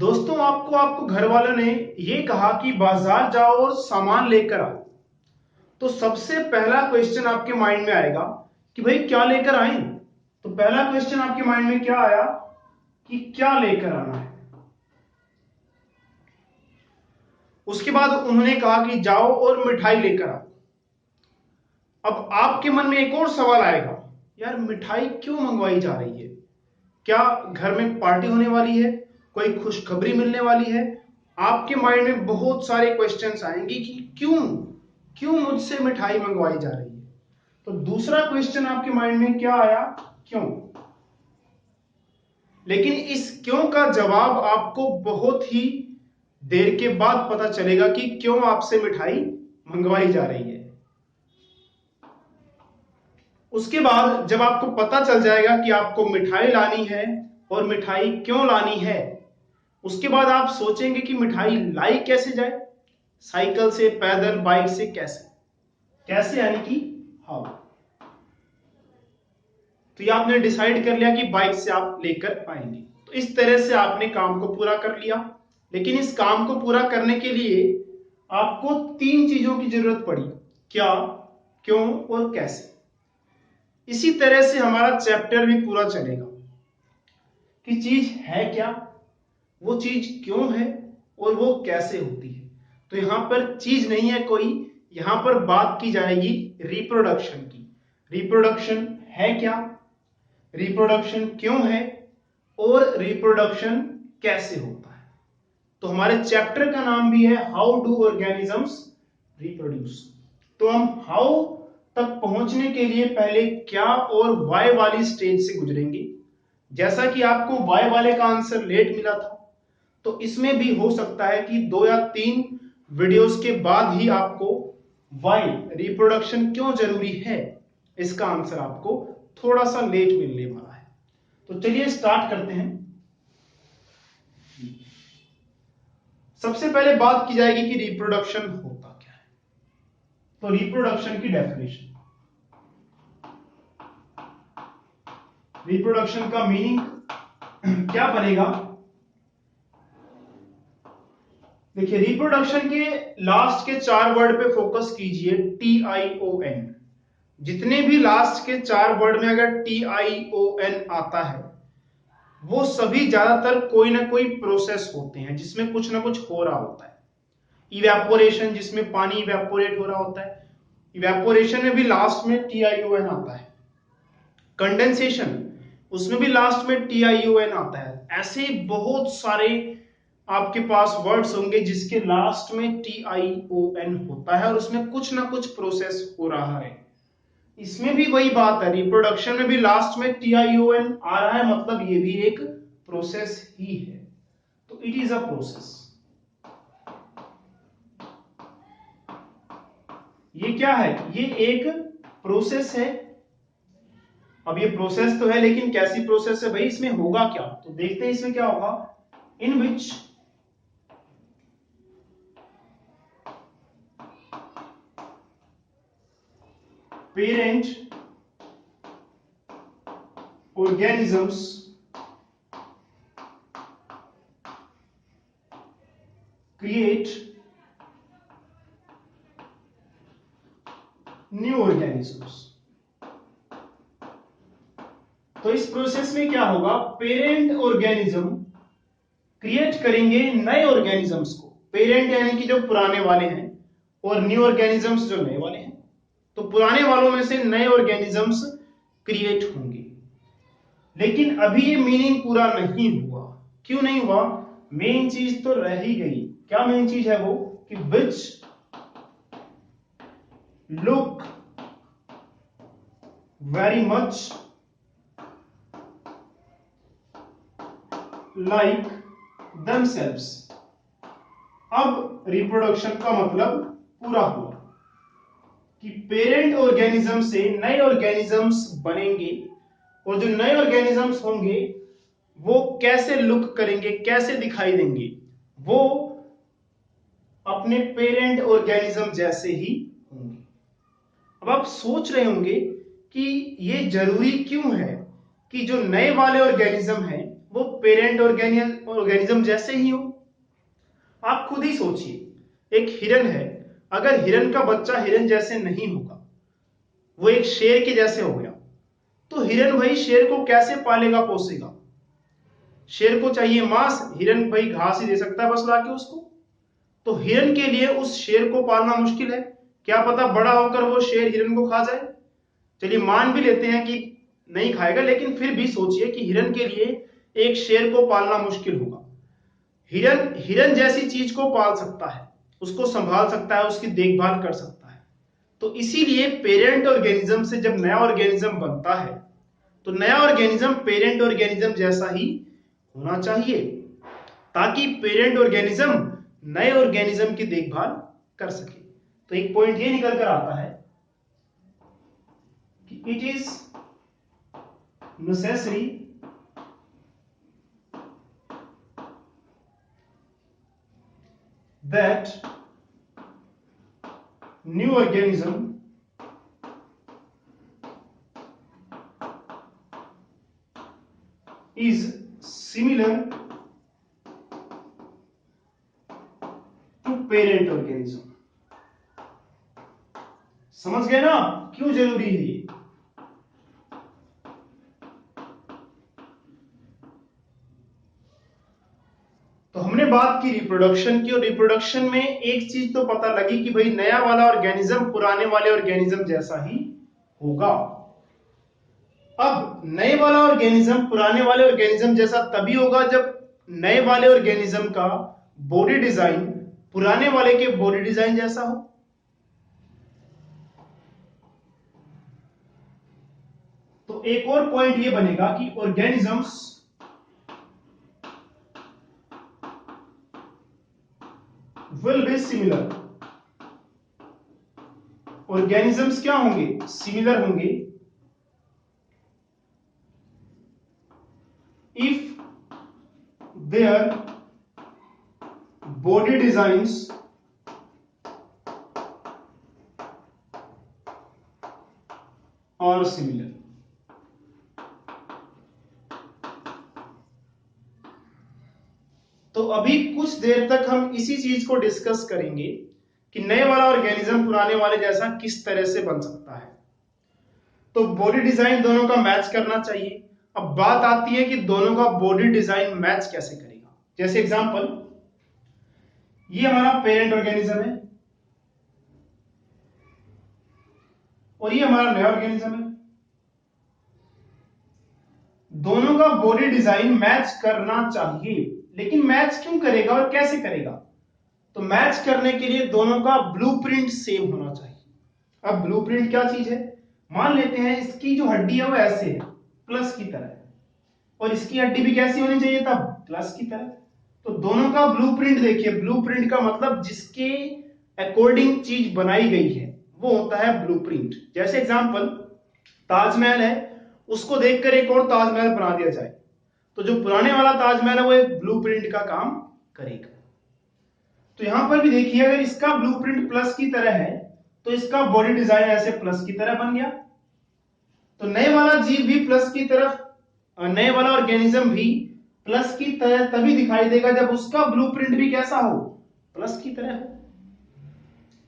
दोस्तों आपको घर वालों ने ये कहा कि बाजार जाओ और सामान लेकर आओ, तो सबसे पहला क्वेश्चन आपके माइंड में आएगा कि भाई क्या लेकर आए। तो पहला क्वेश्चन आपके माइंड में क्या आया कि क्या लेकर आना है। उसके बाद उन्होंने कहा कि जाओ और मिठाई लेकर आओ। अब आपके मन में एक और सवाल आएगा, यार मिठाई क्यों मंगवाई जा रही है? क्या घर में पार्टी होने वाली है? कोई खुशखबरी मिलने वाली है? आपके माइंड में बहुत सारे क्वेश्चंस आएंगे कि क्यों क्यों मुझसे मिठाई मंगवाई जा रही है। तो दूसरा क्वेश्चन आपके माइंड में क्या आया? क्यों। लेकिन इस क्यों का जवाब आपको बहुत ही देर के बाद पता चलेगा कि क्यों आपसे मिठाई मंगवाई जा रही है। उसके बाद जब आपको पता चल जाएगा कि आपको मिठाई लानी है और मिठाई क्यों लानी है, उसके बाद आप सोचेंगे कि मिठाई लाई कैसे जाए, साइकिल से, पैदल, बाइक से, कैसे कैसे यानी कि हाउ। तो ये आपने डिसाइड कर लिया कि बाइक से आप लेकर आएंगे। तो इस तरह से आपने काम को पूरा कर लिया। लेकिन इस काम को पूरा करने के लिए आपको तीन चीजों की जरूरत पड़ी, क्या, क्यों और कैसे। इसी तरह से हमारा चैप्टर भी पूरा चलेगा कि चीज है क्या, वो चीज क्यों है और वो कैसे होती है। तो यहां पर चीज नहीं है कोई, यहां पर बात की जाएगी रिप्रोडक्शन की। रिप्रोडक्शन है क्या, रिप्रोडक्शन क्यों है और रिप्रोडक्शन कैसे होता है। तो हमारे चैप्टर का नाम भी है हाउ डू ऑर्गेनिजम्स रिप्रोड्यूस। तो हम हाउ तक पहुंचने के लिए पहले क्या और वाई वाली स्टेज से गुजरेंगे। जैसा कि आपको वाई वाले का आंसर लेट मिला था, तो इसमें भी हो सकता है कि 2 या 3 वीडियोस के बाद ही आपको वाई, रिप्रोडक्शन क्यों जरूरी है, इसका आंसर आपको थोड़ा सा लेट मिलने वाला है। तो चलिए स्टार्ट करते हैं। सबसे पहले बात की जाएगी कि रिप्रोडक्शन होता क्या है। तो रिप्रोडक्शन की डेफिनेशन, रिप्रोडक्शन का मीनिंग क्या बनेगा। देखिए, रिप्रोडक्शन के लास्ट के 4 वर्ड पे फोकस कीजिए, TION। जितने भी लास्ट के 4 वर्ड में अगर TION आता है, वो सभी ज्यादातर कोई ना कोई प्रोसेस होते हैं जिसमें कुछ ना कुछ हो रहा होता है। इवेपोरेशन, जिसमें पानी इवेपोरेट हो रहा होता है, इवेपोरेशन में भी लास्ट में TION आता है। कंडेंसेशन, उसमें भी लास्ट में TION आता है। ऐसे बहुत सारे आपके पास वर्ड्स होंगे जिसके लास्ट में TION होता है और उसमें कुछ ना कुछ प्रोसेस हो रहा है। इसमें भी वही बात है, रिप्रोडक्शन में भी लास्ट में TION आ रहा है, मतलब ये भी एक प्रोसेस ही है। तो इट इज अ प्रोसेस। ये क्या है? ये एक प्रोसेस है। अब ये प्रोसेस तो है, लेकिन कैसी प्रोसेस है भाई, इसमें होगा क्या? तो देखते हैं इसमें क्या होगा। इन विच parent organisms create new organisms। तो इस प्रोसेस में क्या होगा, पेरेंट ऑर्गेनिज्म क्रिएट करेंगे नए ऑर्गेनिजम्स को। पेरेंट यानी कि जो पुराने वाले हैं और न्यू ऑर्गेनिजम्स जो नए वाले हैं। तो पुराने वालों में से नए ऑर्गेनिजम्स क्रिएट होंगे। लेकिन अभी ये मीनिंग पूरा नहीं हुआ। क्यों नहीं हुआ? मेन चीज तो रह ही गई। क्या मेन चीज है वो? कि which look very much like themselves। अब रिप्रोडक्शन का मतलब पूरा हुआ कि पेरेंट ऑर्गेनिज्म से नए ऑर्गेनिजम्स बनेंगे और जो नए ऑर्गेनिजम्स होंगे वो कैसे लुक करेंगे, कैसे दिखाई देंगे, वो अपने पेरेंट ऑर्गेनिज्म जैसे ही होंगे। अब आप सोच रहे होंगे कि ये जरूरी क्यों है कि जो नए वाले ऑर्गेनिज्म हैं वो पेरेंट ऑर्गेनिज्म जैसे ही हो। आप खुद ही सोचिए, एक हिरन है, अगर हिरन का बच्चा हिरन जैसे नहीं होगा, वो एक शेर के जैसे हो गया, तो हिरन भाई शेर को कैसे पालेगा पोसेगा? शेर को चाहिए मांस, हिरन भाई घास ही दे सकता है बस लाके उसको। तो हिरन के लिए उस शेर को पालना मुश्किल है, क्या पता बड़ा होकर वो शेर हिरन को खा जाए। चलिए मान भी लेते हैं कि नहीं खाएगा, लेकिन फिर भी सोचिए कि हिरन के लिए एक शेर को पालना मुश्किल होगा। हिरन हिरन जैसी चीज को पाल सकता है, उसको संभाल सकता है, उसकी देखभाल कर सकता है। तो इसीलिए पेरेंट ऑर्गेनिज्म से जब नया ऑर्गेनिज्म बनता है तो नया ऑर्गेनिज्म पेरेंट ऑर्गेनिज्म जैसा ही होना चाहिए, ताकि पेरेंट ऑर्गेनिज्म नए ऑर्गेनिज्म की देखभाल कर सके। तो एक पॉइंट ये निकल कर आता है कि it is necessary that new organism is similar to parent organism। समझ गए ना क्यों जरूरी है ये? तो हमने बात की रिप्रोडक्शन की, और रिप्रोडक्शन में एक चीज तो पता लगी कि भाई नया वाला ऑर्गेनिज्म पुराने वाले ऑर्गेनिज्म जैसा ही होगा। अब नए वाला ऑर्गेनिज्म पुराने वाले ऑर्गेनिज्म जैसा तभी होगा जब नए वाले ऑर्गेनिज्म का बॉडी डिजाइन पुराने वाले के बॉडी डिजाइन जैसा हो। तो एक और पॉइंट ये बनेगा कि organisms will be similar. Organisms क्या होंगे? सिमिलर होंगे if their body designs are similar। तो अभी कुछ देर तक हम इसी चीज को डिस्कस करेंगे कि नए वाला ऑर्गेनिज्म पुराने वाले जैसा किस तरह से बन सकता है। तो बॉडी डिजाइन दोनों का मैच करना चाहिए। अब बात आती है कि दोनों का बॉडी डिजाइन मैच कैसे करेगा। जैसे एग्जांपल, ये हमारा पेरेंट ऑर्गेनिज्म है और ये हमारा नया ऑर्गेनिज्म है। दोनों का बॉडी डिजाइन मैच करना चाहिए, लेकिन मैच क्यों करेगा और कैसे करेगा? तो मैच करने के लिए दोनों का ब्लूप्रिंट सेम होना चाहिए। अब ब्लूप्रिंट क्या चीज है? मान लेते हैं इसकी जो हड्डी है वो ऐसे है, प्लस की तरह, और इसकी हड्डी भी कैसी होनी चाहिए तब? प्लस की तरह। तो दोनों का ब्लूप्रिंट देखिए, ब्लूप्रिंट का मतलब जिसके अकॉर्डिंग चीज बनाई गई है वो होता है ब्लूप्रिंट। जैसे एग्जांपल, ताजमहल है, उसको देखकर एक और ताजमहल बना दिया जाए, तो जो पुराने वाला ताजमहल है वो एक ब्लूप्रिंट का काम करेगा। तो यहां पर भी देखिए, अगर इसका ब्लूप्रिंट प्लस की तरह है तो इसका बॉडी डिजाइन ऐसे प्लस की तरह बन गया। तो नए वाला जीव भी प्लस की तरफ, नए वाला ऑर्गेनिज्म भी प्लस की तरह तभी दिखाई देगा जब उसका ब्लूप्रिंट भी कैसा हो? प्लस की तरह हो।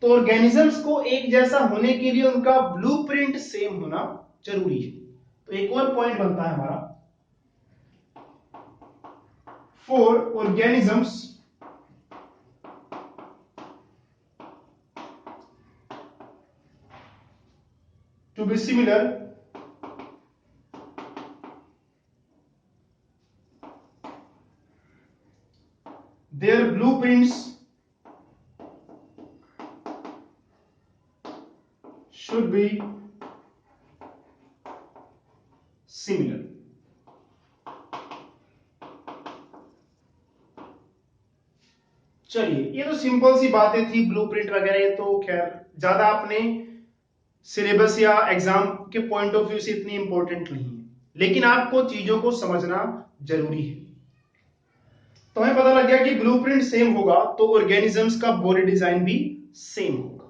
तो ऑर्गेनिजम्स को एक जैसा होने के लिए उनका ब्लूप्रिंट सेम होना जरूरी है। तो एक और पॉइंट बनता है हमारा, for organisms to be similar their blueprints should be similar। चलिए, ये तो सिंपल सी बातें थी, ब्लूप्रिंट वगैरह, ये तो खैर ज्यादा अपने सिलेबस या एग्जाम के पॉइंट ऑफ व्यू से इतनी इंपॉर्टेंट नहीं है, लेकिन आपको चीजों को समझना जरूरी है। तो हमें पता लग गया कि ब्लूप्रिंट सेम होगा तो ऑर्गेनिजम्स का बॉडी डिजाइन भी सेम होगा।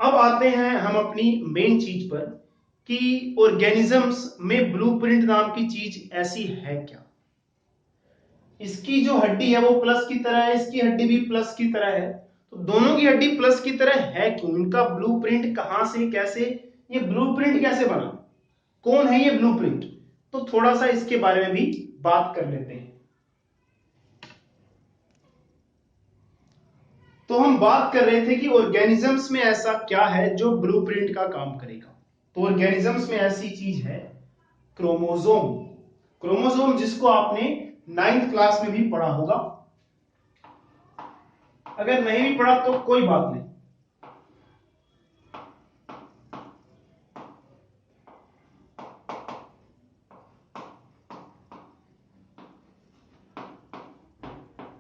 अब आते हैं हम अपनी मेन चीज पर कि ऑर्गेनिजम्स में ब्लूप्रिंट नाम की चीज ऐसी है क्या? इसकी जो हड्डी है वो प्लस की तरह है, इसकी हड्डी भी प्लस की तरह है, तो दोनों की हड्डी प्लस की तरह है क्यों? इनका ब्लूप्रिंट कहां से, कैसे, ये ब्लूप्रिंट कैसे बना, कौन है ये ब्लूप्रिंट? तो थोड़ा सा इसके बारे में भी बात कर लेते हैं। तो हम बात कर रहे थे कि ऑर्गेनिजम्स में ऐसा क्या है जो ब्लूप्रिंट का काम करेगा। तो ऑर्गेनिजम्स में ऐसी चीज है क्रोमोसोम। क्रोमोसोम जिसको आपने 9th क्लास में भी पढ़ा होगा, अगर नहीं भी पढ़ा तो कोई बात नहीं।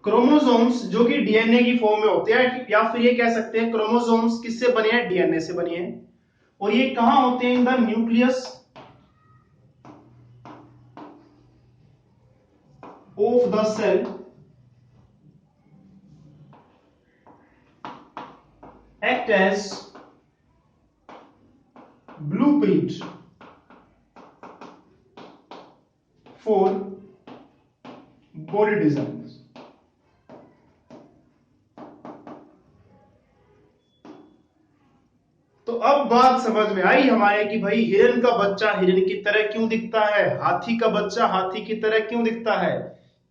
क्रोमोसोम्स जो कि डीएनए की फॉर्म में होते हैं, या फिर ये कह सकते हैं क्रोमोसोम्स किससे बने हैं? डीएनए से बने हैं। और ये कहां होते हैं? In the nucleus of the cell act as blueprint for body designs। तो अब बात समझ में आई हमारे कि भाई हिरन का बच्चा हिरन की तरह क्यों दिखता है, हाथी का बच्चा हाथी की तरह क्यों दिखता है?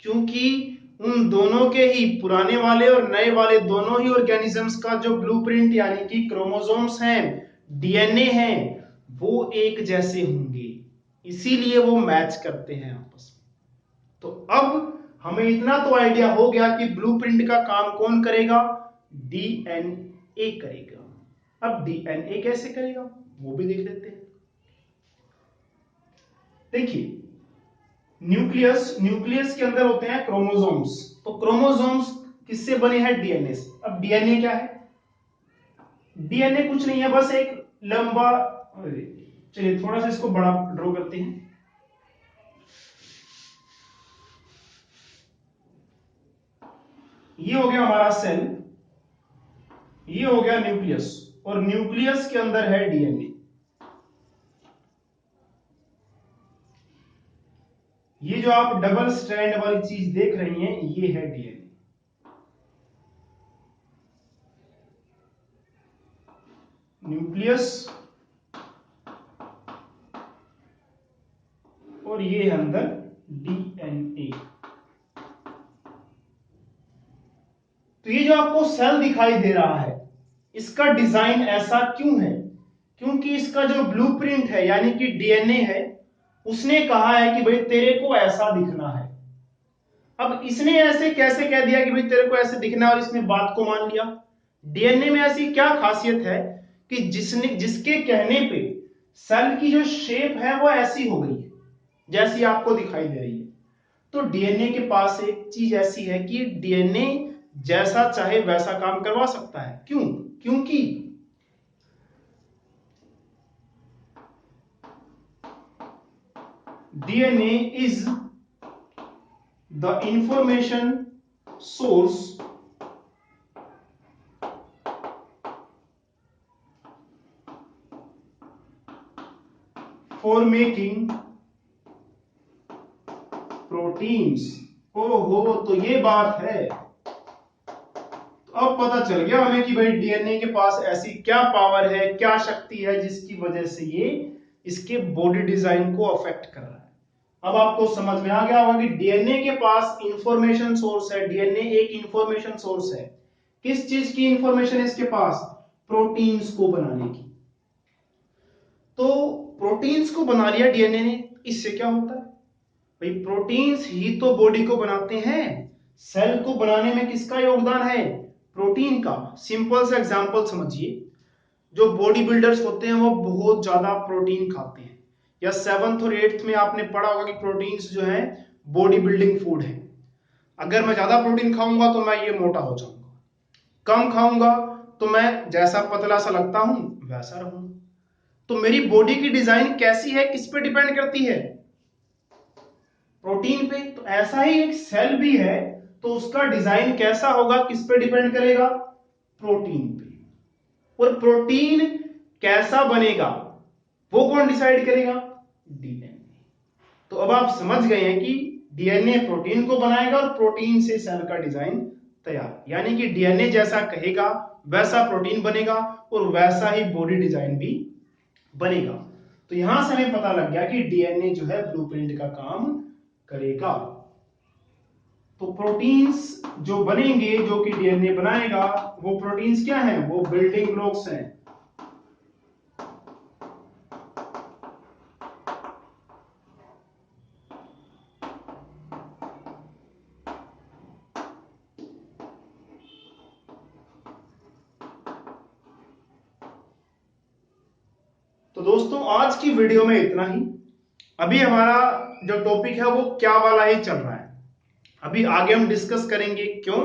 क्योंकि उन दोनों के ही पुराने वाले और नए वाले दोनों ही ऑर्गेनिजम्स का जो ब्लूप्रिंट यानी कि क्रोमोसोम्स हैं, डीएनए हैं, वो एक जैसे होंगे, इसीलिए वो मैच करते हैं आपस में। तो अब हमें इतना तो आइडिया हो गया कि ब्लूप्रिंट का काम कौन करेगा? डीएनए करेगा। अब डीएनए कैसे करेगा वो भी देख लेते हैं। देखिए, न्यूक्लियस, न्यूक्लियस के अंदर होते हैं क्रोमोसोम्स। तो क्रोमोसोम्स किससे बने हैं? डीएनए से। अब डीएनए क्या है? डीएनए कुछ नहीं है, बस एक लंबा, चलिए थोड़ा सा इसको बड़ा ड्रॉ करते हैं। ये हो गया हमारा सेल, ये हो गया न्यूक्लियस, और न्यूक्लियस के अंदर है डीएनए। ये जो आप डबल स्ट्रैंड वाली चीज देख रही हैं, ये है डीएनए। न्यूक्लियस और ये अंदर डीएनए। तो ये जो आपको सेल दिखाई दे रहा है, इसका डिजाइन ऐसा क्यों है? क्योंकि इसका जो ब्लूप्रिंट है यानी कि डीएनए है, उसने कहा है कि भाई तेरे को ऐसा दिखना है। अब इसने ऐसे कैसे कह दिया कि भाई तेरे को ऐसे दिखना है और इसने बात को मान लिया? डीएनए में ऐसी क्या खासियत है कि जिसके कहने पे सेल की जो शेप है वो ऐसी हो गई है जैसी आपको दिखाई दे रही है। तो डीएनए के पास एक चीज ऐसी है कि डीएनए जैसा चाहे वैसा काम करवा सकता है। क्यों? क्योंकि DNA is the information source for making proteins. ओहो, तो ये बात है। तो अब पता चल गया हमें कि भाई डीएनए के पास ऐसी क्या पावर है, क्या शक्ति है जिसकी वजह से ये इसके बॉडी डिजाइन को अफेक्ट कर रहा है। अब आपको समझ में आ गया होगा कि डीएनए के पास इंफॉर्मेशन सोर्स है। डीएनए एक इंफॉर्मेशन सोर्स है। किस चीज की इंफॉर्मेशन है इसके पास? प्रोटीन्स को बनाने की। तो प्रोटीन्स को बना लिया डीएनए ने, इससे क्या होता है? भाई प्रोटीन्स ही तो बॉडी को बनाते हैं। सेल को बनाने में किसका योगदान है? प्रोटीन का। सिंपल सा एग्जांपल समझिए, जो बॉडी बिल्डर्स होते हैं वो बहुत ज्यादा प्रोटीन खाते हैं, या 7th और 8th में आपने पढ़ा होगा कि प्रोटीन्स जो है बॉडी बिल्डिंग फूड है। अगर मैं ज्यादा प्रोटीन खाऊंगा तो मैं ये मोटा हो जाऊंगा, कम खाऊंगा तो मैं जैसा पतला सा लगता हूं वैसा रहूंगा। तो मेरी बॉडी की डिजाइन कैसी है, किस पे डिपेंड करती है? प्रोटीन पे। तो ऐसा ही एक सेल भी है, तो उसका डिजाइन कैसा होगा, किस पे डिपेंड करेगा? प्रोटीन पे। और प्रोटीन कैसा बनेगा? वो कौन डिसाइड करेगा? डीएनए। तो अब आप समझ गए हैं कि डीएनए प्रोटीन को बनाएगा और प्रोटीन से सेल का डिजाइन तैयार, यानी कि डीएनए जैसा कहेगा वैसा प्रोटीन बनेगा और वैसा ही बॉडी डिजाइन भी बनेगा। तो यहां से हमें पता लग गया कि डीएनए जो है ब्लूप्रिंट का काम करेगा। तो प्रोटीन्स जो बनेंगे, जो कि डीएनए बनाएगा, वो प्रोटीन्स क्या हैं? वो बिल्डिंग ब्लॉक्स हैं। तो दोस्तों आज की वीडियो में इतना ही। अभी हमारा जो टॉपिक है वो क्या वाला ही चल रहा है। अभी आगे हम डिस्कस करेंगे क्यों,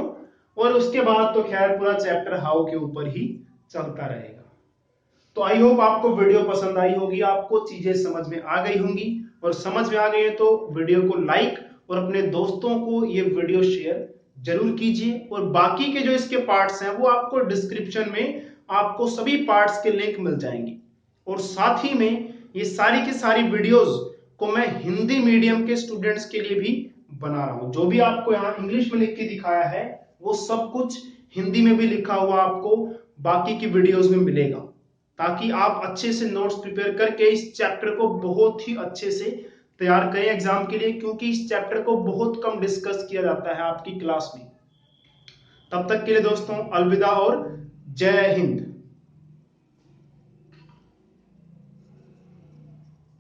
और उसके बाद तो खैर पूरा चैप्टर हाउ के ऊपर ही चलता रहेगा। तो आई होप आपको वीडियो पसंद आई होगी, आपको चीजें समझ में आ गई होंगी, और समझ में आ गई है तो वीडियो को लाइक और अपने दोस्तों को ये वीडियो शेयर जरूर कीजिए। और बाकी के जो इसके पार्ट्स हैं वो आपको डिस्क्रिप्शन में आपको सभी पार्ट्स के लिंक मिल जाएंगे। और साथ ही में ये सारी की सारी वीडियोस को मैं हिंदी मीडियम के स्टूडेंट्स के लिए भी बना रहा हूं। जो भी आपको यहाँ इंग्लिश में लिख के दिखाया है वो सब कुछ हिंदी में भी लिखा हुआ आपको बाकी की वीडियोस में मिलेगा, ताकि आप अच्छे से नोट्स प्रिपेयर करके इस चैप्टर को बहुत ही अच्छे से तैयार करें एग्जाम के लिए, क्योंकि इस चैप्टर को बहुत कम डिस्कस किया जाता है आपकी क्लास में। तब तक के लिए दोस्तों अलविदा और जय हिंद।